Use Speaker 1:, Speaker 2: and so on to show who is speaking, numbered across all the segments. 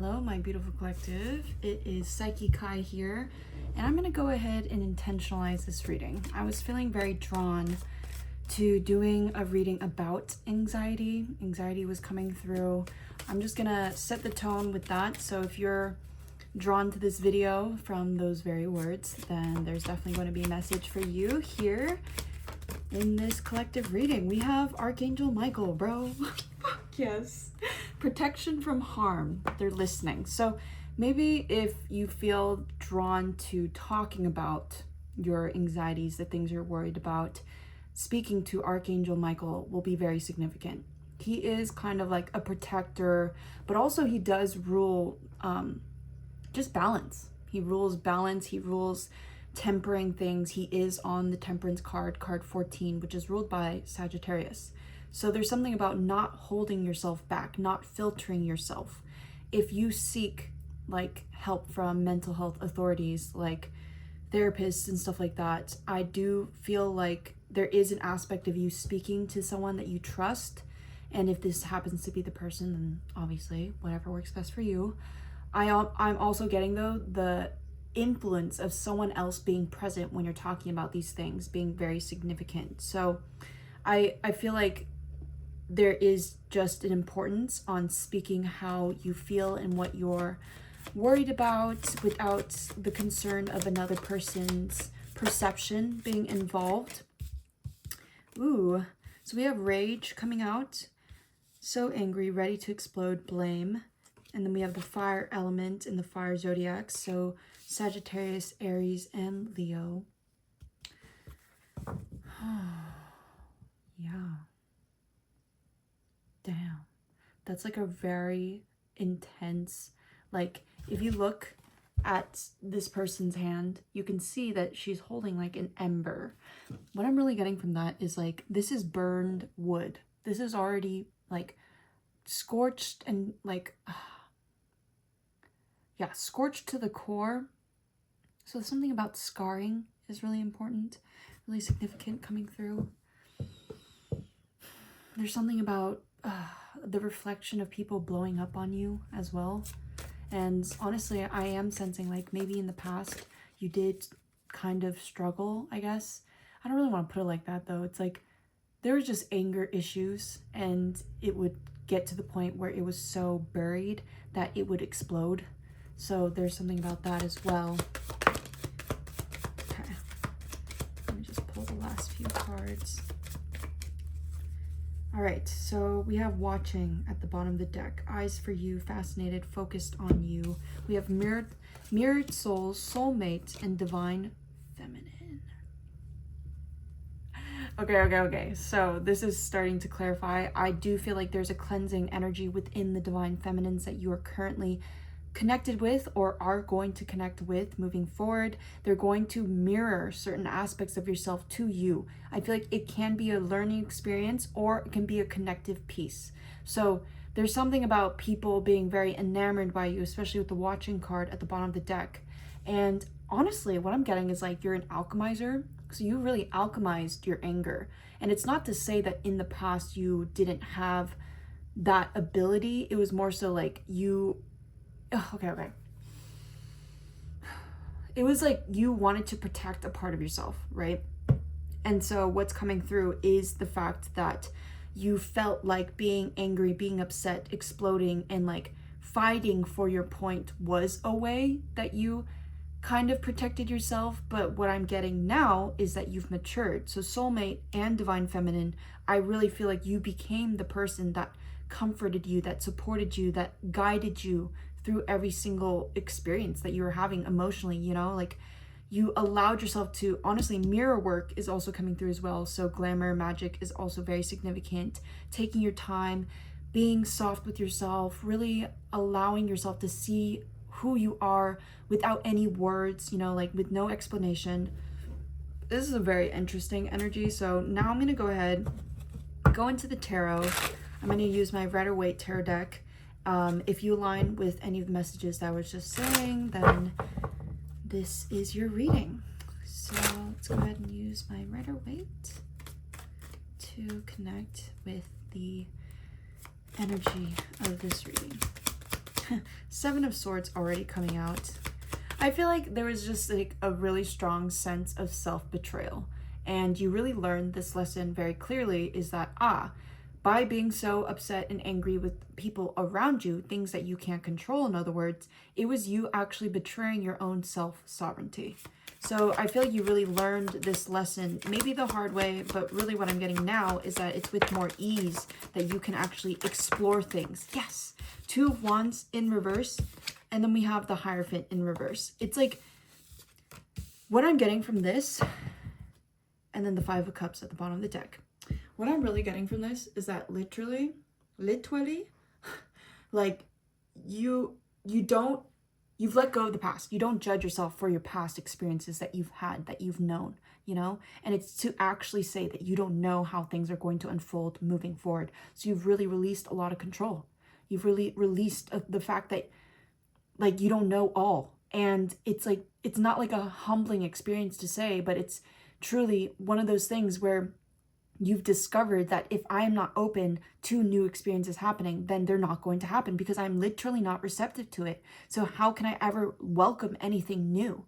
Speaker 1: Hello, my beautiful collective. It is Anxiettyy here, and I'm going to go ahead and intentionalize this reading. I was feeling very drawn to doing a reading about anxiety. Anxiety was coming through. I'm just going to set the tone with that. So if you're drawn to this video from those very words, then there's definitely going to be a message for you here in this collective reading. We have Archangel Michael, bro. Yes. Protection from harm. They're listening. So maybe if you feel drawn to talking about your anxieties, the things you're worried about, speaking to Archangel Michael will be very significant. He is kind of like a protector, but also he does rule just balance. He rules balance. He rules tempering things. He is on the Temperance card, card 14, which is ruled by Sagittarius. So there's something about not holding yourself back, not filtering yourself. If you seek like help from mental health authorities, like therapists and stuff like that, I do feel like there is an aspect of you speaking to someone that you trust. And if this happens to be the person, then obviously whatever works best for you. I'm also getting though the influence of someone else being present when you're talking about these things being very significant. So I feel like there is just an importance on speaking how you feel and what you're worried about without the concern of another person's perception being involved. Ooh, so we have rage coming out. So angry, ready to explode, blame. And then we have the fire element in the fire zodiac. So Sagittarius, Aries, and Leo. Yeah. Damn. That's like a very intense, like if you look at this person's hand, you can see that she's holding like an ember. What I'm really getting from that is like, this is burned wood. This is already like scorched and like, yeah, scorched to the core. So something about scarring is really important, really significant coming through. There's something about the reflection of people blowing up on you as well. And honestly, I am sensing like maybe in the past you did kind of struggle, I guess. I don't really want to put it like that though. It's like there was just anger issues and it would get to the point where it was so buried that it would explode. So there's something about that as well. Okay, let me just pull the last few cards. All right, so we have watching at the bottom of the deck. Eyes for you, fascinated, focused on you. We have mirrored souls, soulmate, and divine feminine. Okay. So this is starting to clarify. I do feel like there's a cleansing energy within the divine feminines that you are currently connected with or are going to connect with moving forward. They're going to mirror certain aspects of yourself to you. I feel like it can be a learning experience or it can be a connective piece. So there's something about people being very enamored by you, especially with the watching card at the bottom of the deck. And honestly, what I'm getting is like you're an alchemizer. So you really alchemized your anger. And it's not to say that in the past you didn't have that ability. It was more so like you okay. It was like you wanted to protect a part of yourself, right? And so what's coming through is the fact that you felt like being angry, being upset, exploding, and like fighting for your point was a way that you kind of protected yourself. But what I'm getting now is that you've matured. So soulmate and divine feminine, I really feel like you became the person that comforted you, that supported you, that guided you through every single experience that you were having emotionally, you know, like you allowed yourself to, honestly, mirror work is also coming through as well. So glamour, magic is also very significant. Taking your time, being soft with yourself, really allowing yourself to see who you are without any words, you know, like with no explanation. This is a very interesting energy. So now I'm going to go ahead, go into the tarot. I'm going to use my Rider-Waite tarot deck. If you align with any of the messages that I was just saying, then this is your reading. So let's go ahead and use my Rider-Waite to connect with the energy of this reading. Seven of Swords already coming out. I feel like there was just like a really strong sense of self-betrayal. And you really learned this lesson very clearly, is that, by being so upset and angry with people around you, things that you can't control, in other words, it was you actually betraying your own self-sovereignty. So I feel like you really learned this lesson, maybe the hard way, but really what I'm getting now is that it's with more ease that you can actually explore things. Yes, Two of Wands in reverse, and then we have the Hierophant in reverse. It's like, what I'm getting from this, and then the Five of Cups at the bottom of the deck. What I'm really getting from this is that literally, like, you've let go of the past. You don't judge yourself for your past experiences that you've had, that you've known, you know? And it's to actually say that you don't know how things are going to unfold moving forward. So you've really released a lot of control. You've really released the fact that, like, you don't know all. And it's like, it's not like a humbling experience to say, but it's truly one of those things where you've discovered that if I am not open to new experiences happening, then they're not going to happen because I'm literally not receptive to it. So how can I ever welcome anything new?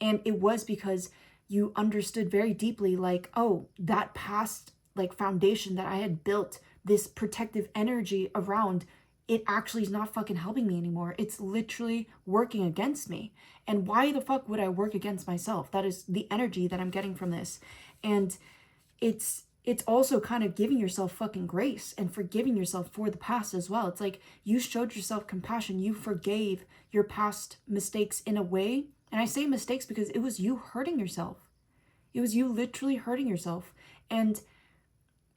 Speaker 1: And it was because you understood very deeply, like, oh, that past like foundation that I had built, this protective energy around, it actually is not fucking helping me anymore. It's literally working against me. And why the fuck would I work against myself? That is the energy that I'm getting from this. And it's also kind of giving yourself fucking grace and forgiving yourself for the past as well. It's like you showed yourself compassion. You forgave your past mistakes in a way. And I say mistakes because it was you hurting yourself. It was you literally hurting yourself. And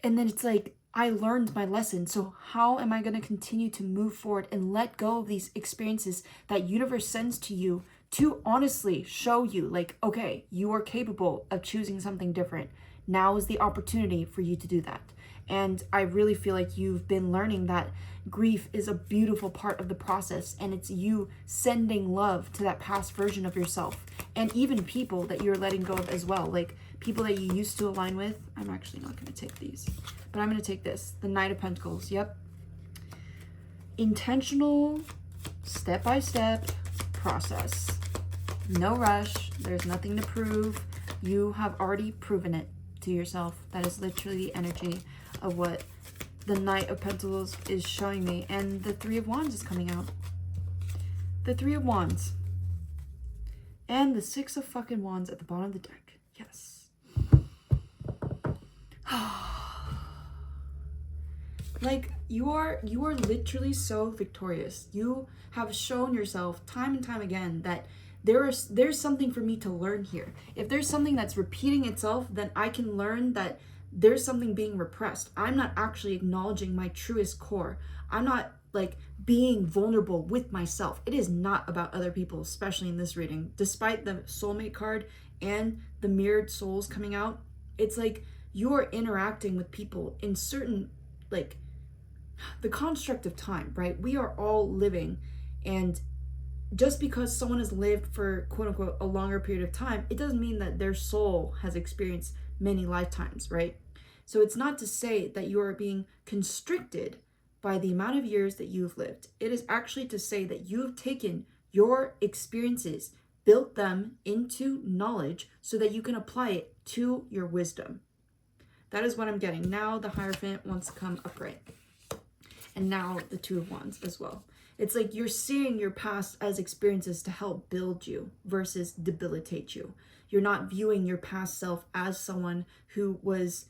Speaker 1: then it's like, I learned my lesson. So how am I going to continue to move forward and let go of these experiences that universe sends to you to honestly show you, like, okay, you are capable of choosing something different. Now is the opportunity for you to do that. And I really feel like you've been learning that grief is a beautiful part of the process, and it's you sending love to that past version of yourself, and even people that you're letting go of as well, like people that you used to align with. I'm actually not going to take these, but I'm going to take this, the Knight of Pentacles. Yep. Intentional, step-by-step process. No rush. There's nothing to prove. You have already proven it to yourself. That is literally the energy of what the Knight of Pentacles is showing me. And the Three of Wands is coming out. The Three of Wands. And the Six of fucking Wands at the bottom of the deck. Yes. Like, you are literally so victorious. You have shown yourself time and time again that there's something for me to learn here. If there's something that's repeating itself, then I can learn that there's something being repressed. I'm not actually acknowledging my truest core. I'm not like being vulnerable with myself. It is not about other people, especially in this reading. Despite the soulmate card and the mirrored souls coming out, it's like you're interacting with people in certain, like, the construct of time, right? We are all living, and just because someone has lived for quote unquote a longer period of time, it doesn't mean that their soul has experienced many lifetimes, right? So it's not to say that you are being constricted by the amount of years that you've lived. It is actually to say that you have taken your experiences, built them into knowledge so that you can apply it to your wisdom. That is what I'm getting. Now the Hierophant wants to come upright. And now the Two of Wands as well. It's like you're seeing your past as experiences to help build you versus debilitate you. You're not viewing your past self as someone who was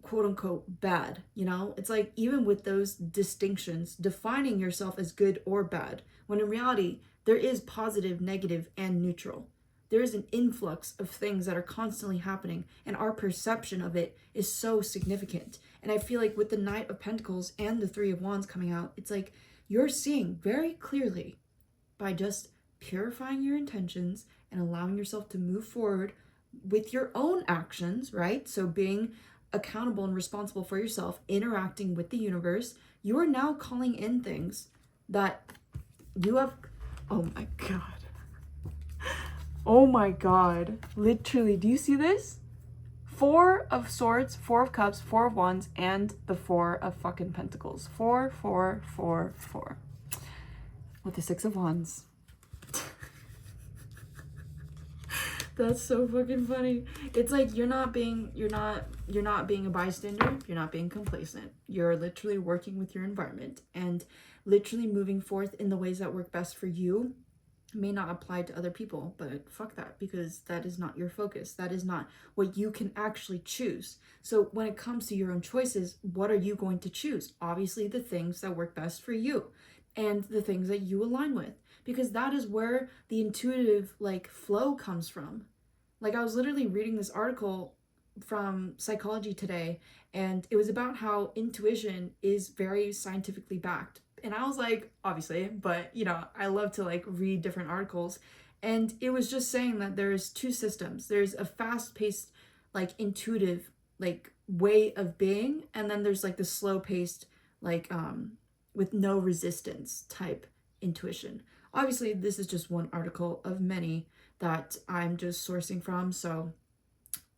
Speaker 1: quote unquote bad, you know? It's like even with those distinctions, defining yourself as good or bad, when in reality, there is positive, negative, and neutral. There is an influx of things that are constantly happening, and our perception of it is so significant. And I feel like with the Knight of Pentacles and the Three of Wands coming out, it's like you're seeing very clearly by just purifying your intentions and allowing yourself to move forward with your own actions, right? So being accountable and responsible for yourself, interacting with the universe, you are now calling in things that you have, oh my God. Oh my God, literally, do you see this? Four of Swords, Four of Cups, Four of Wands, and the Four of fucking Pentacles. 4, 4, 4, 4. with the Six of Wands. That's so fucking funny. It's like you're not being a bystander, you're not being complacent. You're literally working with your environment and literally moving forth in the ways that work best for you. May not apply to other people, but fuck that, because that is not your focus. That is not what you can actually choose. So when it comes to your own choices, what are you going to choose? Obviously the things that work best for you and the things that you align with, because that is where the intuitive like flow comes from. Like I was literally reading this article from Psychology Today, and it was about how intuition is very scientifically backed. And I was like, obviously, but you know, I love to like read different articles. And it was just saying that there's two systems. There's a fast-paced, like intuitive, like way of being, and then there's like the slow-paced, like with no resistance type intuition. Obviously, this is just one article of many that I'm just sourcing from, so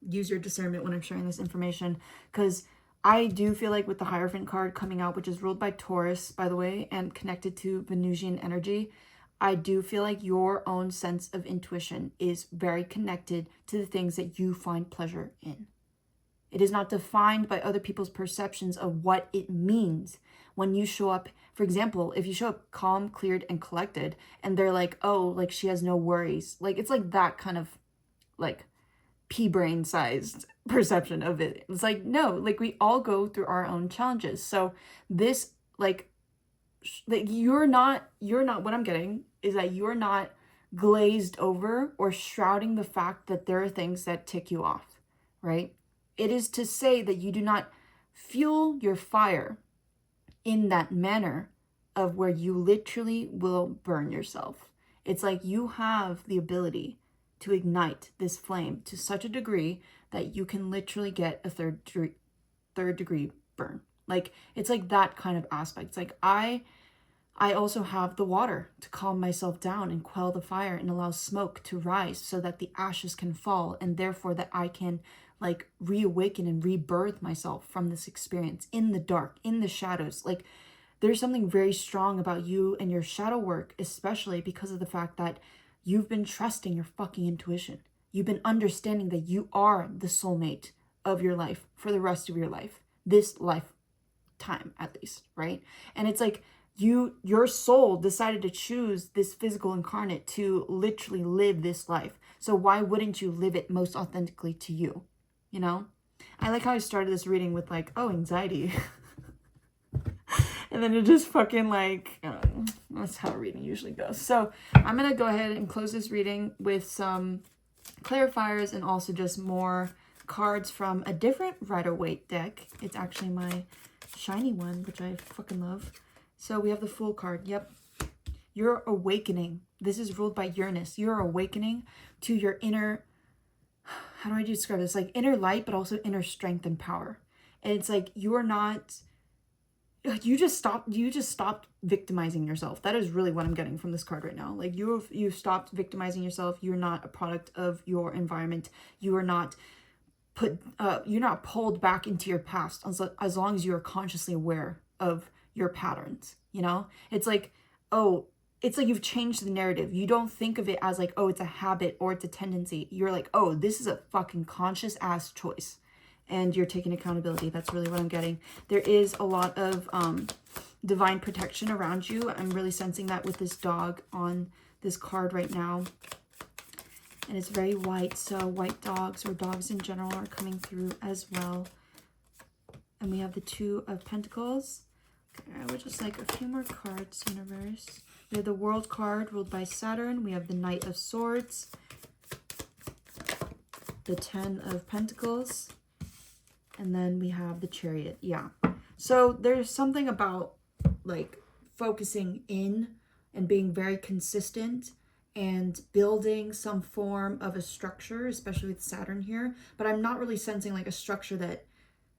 Speaker 1: use your discernment when I'm sharing this information, because I do feel like with the Hierophant card coming out, which is ruled by Taurus, by the way, and connected to Venusian energy, I do feel like your own sense of intuition is very connected to the things that you find pleasure in. It is not defined by other people's perceptions of what it means when you show up. For example, if you show up calm, cleared, and collected, and they're like, oh, like she has no worries. Like, it's like that kind of like pea-brain sized perception of it. It's like, no, like we all go through our own challenges. So this like you're not, what I'm getting is that you're not glazed over or shrouding the fact that there are things that tick you off, right? It is to say that you do not fuel your fire in that manner of where you literally will burn yourself. It's like you have the ability to ignite this flame to such a degree that you can literally get a third degree burn. Like it's like that kind of aspect. It's like I also have the water to calm myself down and quell the fire and allow smoke to rise so that the ashes can fall, and therefore that I can like reawaken and rebirth myself from this experience in the dark, in the shadows. Like there's something very strong about you and your shadow work, especially because of the fact that you've been trusting your fucking intuition. You've been understanding that you are the soulmate of your life for the rest of your life, this lifetime at least, right? And it's like your soul decided to choose this physical incarnate to literally live this life. So why wouldn't you live it most authentically to you? You know? I like how I started this reading with like, oh, anxiety. And then it just fucking like, that's how reading usually goes. So I'm going to go ahead and close this reading with some clarifiers and also just more cards from a different Rider-Waite deck. It's actually my shiny one, which I fucking love. So we have the Fool card. Yep. You're awakening. This is ruled by Uranus. You're awakening to your inner, how do I describe this? Like inner light, but also inner strength and power. And it's like you're not, you just stopped victimizing yourself. That is really what I'm getting from this card right now. Like you've stopped victimizing yourself. You're not a product of your environment. You are not you're not pulled back into your past as long as you're consciously aware of your patterns, you know? It's like, oh, it's like you've changed the narrative. You don't think of it as like, oh, it's a habit or it's a tendency. You're like, oh, this is a fucking conscious ass choice. And you're taking accountability. That's really what I'm getting. There is a lot of divine protection around you. I'm really sensing that with this dog on this card right now. And it's very white, so white dogs or dogs in general are coming through as well. And we have the Two of Pentacles. Okay, I would just like a few more cards, universe. We have the World card ruled by Saturn. We have the Knight of Swords. The Ten of Pentacles. And then we have the Chariot. Yeah. So there's something about like focusing in and being very consistent and building some form of a structure, especially with Saturn here. But I'm not really sensing like a structure that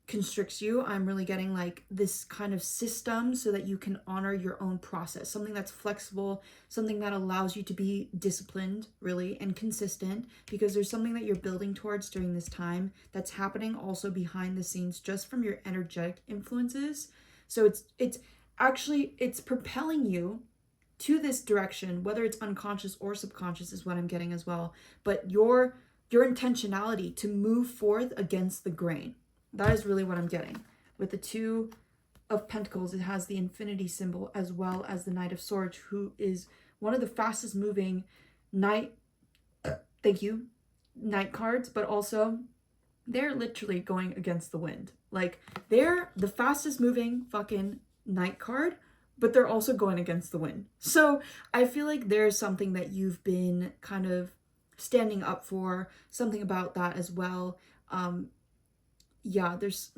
Speaker 1: constricts you. I'm really getting like this kind of system so that you can honor your own process, something that's flexible, something that allows you to be disciplined really and consistent, because there's something that you're building towards during this time that's happening also behind the scenes just from your energetic influences. So it's propelling you to this direction, whether it's unconscious or subconscious is what I'm getting as well. But your intentionality to move forth against the grain. That is really what I'm getting. With the Two of Pentacles, it has the infinity symbol as well as the Knight of Swords, who is one of the fastest moving knight, knight cards, but also they're literally going against the wind. Like, they're the fastest moving fucking knight card, but they're also going against the wind. So I feel like there's something that you've been kind of standing up for, something about that as well. Yeah, there's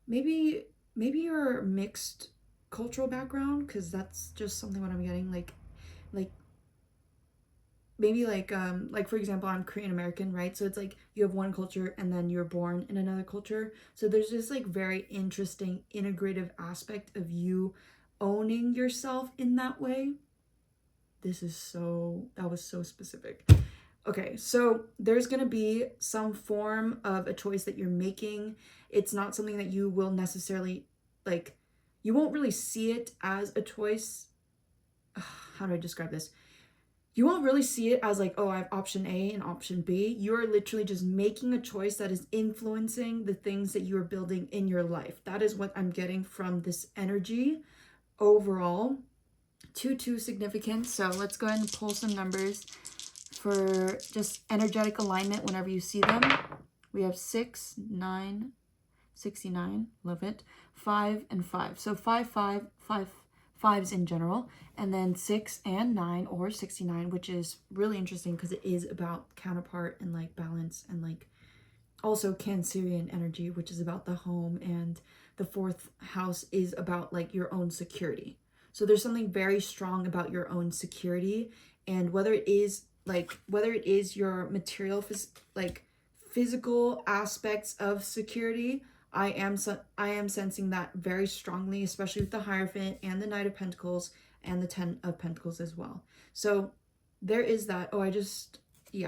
Speaker 1: maybe you're mixed cultural background, because that's just something what I'm getting. Like maybe like for example, I'm Korean American, right? So it's like you have one culture and then you're born in another culture. So there's this like very interesting integrative aspect of you owning yourself in that way. That was so specific. Okay, so there's going to be some form of a choice that you're making. It's not something that you will necessarily, like, you won't really see it as a choice. How do I describe this? You won't really see it as like, oh, I have option A and option B. You're literally just making a choice that is influencing the things that you are building in your life. That is what I'm getting from this energy overall. 2 significant. So let's go ahead and pull some numbers for just energetic alignment whenever you see them. We have 6, 9, 69, love it, 5 and 5. So 5 fives in general, and then 6 and 9 or 69, which is really interesting because it is about counterpart and like balance, and like also Cancerian energy, which is about the home, and the 4th house is about like your own security. So there's something very strong about your own security, and whether it is your material physical aspects of security, I am sensing that very strongly, especially with the Hierophant and the Knight of Pentacles and the 10 of Pentacles as well. So there is that.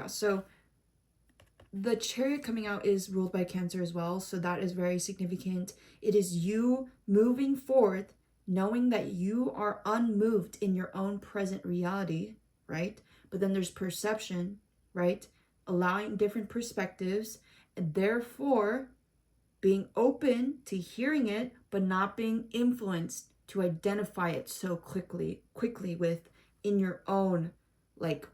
Speaker 1: So the Chariot coming out is ruled by Cancer as well, so that is very significant. It is you moving forth, knowing that you are unmoved in your own present reality, right? But then there's perception, right? Allowing different perspectives, and therefore being open to hearing it, but not being influenced to identify it so quickly within your own like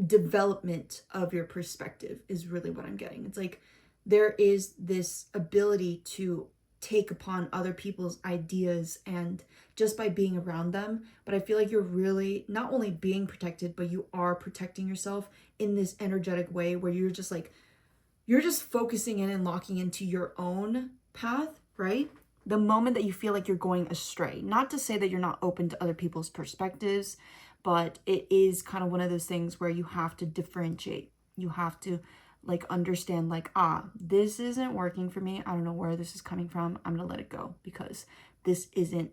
Speaker 1: development of your perspective is really what I'm getting. It's like there is this ability to take upon other people's ideas and just by being around them, but I feel like you're really not only being protected, but you are protecting yourself in this energetic way where you're just focusing in and locking into your own path, right? The moment that you feel like you're going astray, not to say that you're not open to other people's perspectives, but it is kind of one of those things where you have to differentiate. You have to like understand like, this isn't working for me. I don't know where this is coming from. I'm gonna let it go because this isn't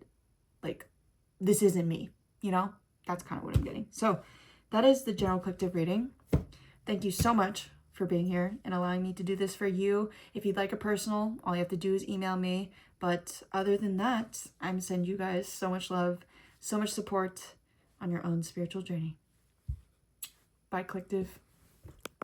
Speaker 1: me, you know? That's kind of what I'm getting. So that is the general collective reading. Thank you so much for being here and allowing me to do this for you. If you'd like a personal, all you have to do is email me. But other than that, I'm sending you guys so much love, so much support on your own spiritual journey. Bye, collective.